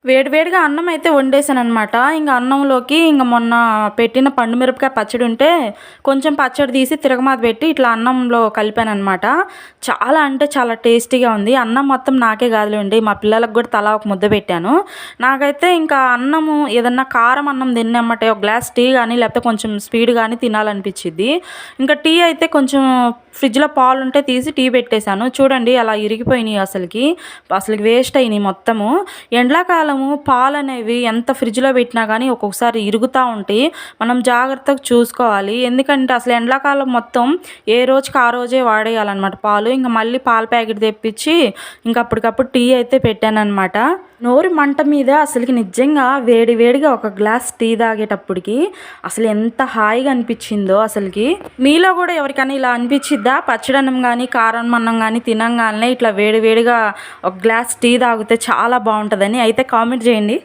వేడివేడిగా అన్నం అయితే వండేసాననమాట. ఇంక అన్నంలోకి మొన్న పెట్టిన పండు మిరపకాయ పచ్చడి ఉంటే, కొంచెం పచ్చడి తీసి తిరగమాత పెట్టి ఇట్లా అన్నంలో కలిపాననమాట. చాలా అంటే చాలా టేస్టీగా ఉంది. అన్నం మొత్తం నాకే కాదులేండి, మా పిల్లలకు కూడా తలా ఒక ముద్ద పెట్టాను. నాకైతే ఇంకా అన్నము ఏదన్నా కారం అన్నం తిన్నెమ్మటే ఒక గ్లాస్ టీ గానీ, లేకపోతే కొంచెం స్పీడ్ గానీ తినాలనిపిచ్చిద్ది. ఇంకా టీ అయితే కొంచెం ఫ్రిడ్జ్‌లో పాలుంటే తీసి టీ పెట్టేశాను. చూడండి అలా ఇరిగిపోయినాయి అసలకి. అసలకి వేస్ట్ అయినాయి మొత్తము. ఎండాకాలము పాలనేవి ఎంత ఫ్రిడ్జ్‌లో పెట్టినా గానీ ఒక్కొక్కసారి ఇరుగుతా ఉంటాయి. మనం జాగ్రత్తగా చూసుకోవాలి. ఎందుకంటే అసలు ఎండాకాలం మొత్తం ఏ రోజుకి ఆ రోజే వాడేయాలనమాట పాలు. ఇంక మళ్ళీ పాల ప్యాకెట్ తెప్పించి ఇంక అప్పటికప్పుడు టీ అయితే పెట్టాననమాట. నోరు మంట మీద అసలుకి నిజంగా వేడి వేడిగా ఒక గ్లాస్ టీ తాగేటప్పటికి అసలు ఎంత హాయిగా అనిపించిందో అసలుకి. మీలో కూడా ఎవరికైనా ఇలా అనిపించిద్దా? పచ్చడన్నం కానీ కారం అన్నం కానీ తినంగానే ఇట్లా వేడి వేడిగా ఒక గ్లాస్ టీ తాగితే చాలా బాగుంటుందని అయితే కామెంట్ చేయండి.